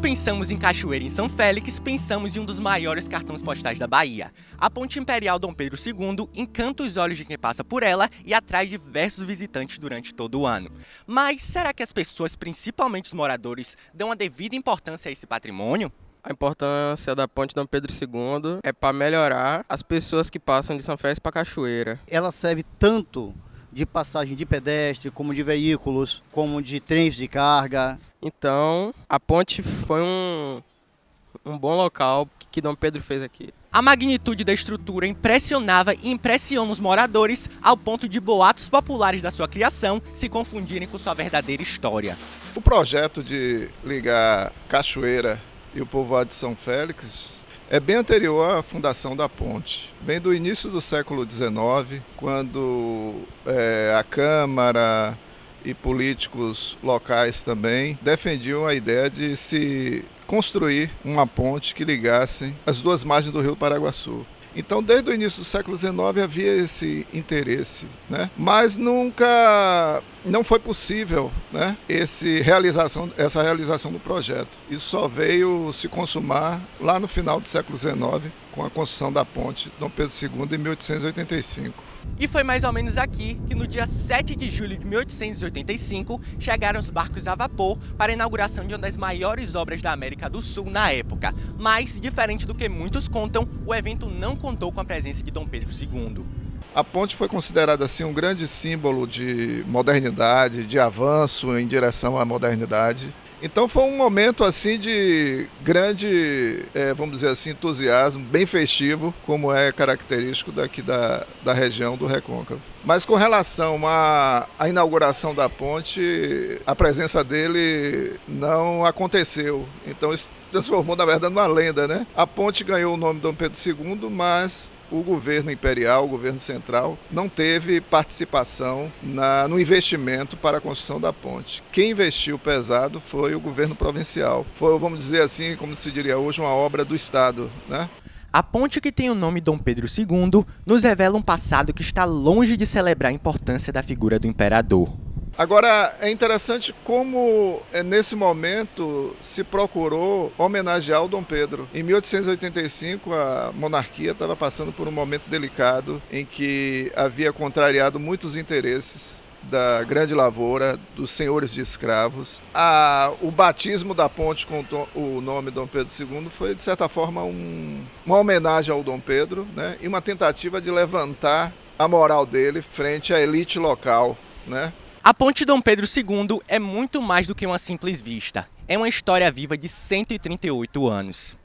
pensamos em Cachoeira em São Félix, pensamos em um dos maiores cartões postais da Bahia. A Ponte Imperial Dom Pedro II encanta os olhos de quem passa por ela e atrai diversos visitantes durante todo o ano. Mas será que as pessoas, principalmente os moradores, dão a devida importância a esse patrimônio? A importância da Ponte Dom Pedro II é para melhorar as pessoas que passam de São Félix para Cachoeira. Ela serve tanto de passagem de pedestre, como de veículos, como de trens de carga. Então, a ponte foi um bom local que Dom Pedro fez aqui. A magnitude da estrutura impressionava e impressiona os moradores ao ponto de boatos populares da sua criação se confundirem com sua verdadeira história. O projeto de ligar Cachoeira e o povoado de São Félix é bem anterior à fundação da ponte, bem do início do século XIX, quando a Câmara e políticos locais também defendiam a ideia de se construir uma ponte que ligasse as duas margens do rio Paraguaçu. Então, desde o início do século XIX havia esse interesse, né? Mas não foi possível, né, essa realização do projeto. Isso só veio se consumar lá no final do século XIX, com a construção da ponte Dom Pedro II em 1885. E foi mais ou menos aqui que no dia 7 de julho de 1885 chegaram os barcos a vapor para a inauguração de uma das maiores obras da América do Sul na época. Mas, diferente do que muitos contam, o evento não contou com a presença de Dom Pedro II. A ponte foi considerada assim um grande símbolo de modernidade, de avanço em direção à modernidade. Então foi um momento assim de grande, vamos dizer assim, entusiasmo, bem festivo, como é característico daqui da região do Recôncavo. Mas com relação à inauguração da ponte, a presença dele não aconteceu. Então isso se transformou, na verdade, numa lenda, né? A ponte ganhou o nome de Dom Pedro II, mas o governo imperial, o governo central, não teve participação no investimento para a construção da ponte. Quem investiu pesado foi o governo provincial. Foi, vamos dizer assim, como se diria hoje, uma obra do Estado, né? A ponte que tem o nome Dom Pedro II nos revela um passado que está longe de celebrar a importância da figura do imperador. Agora, é interessante como nesse momento se procurou homenagear o Dom Pedro. Em 1885, a monarquia estava passando por um momento delicado em que havia contrariado muitos interesses da grande lavoura, dos senhores de escravos. O batismo da ponte com o nome Dom Pedro II foi, de certa forma, uma homenagem ao Dom Pedro, né? E uma tentativa de levantar a moral dele frente à elite local, né? A Ponte Dom Pedro II é muito mais do que uma simples vista. É uma história viva de 138 anos.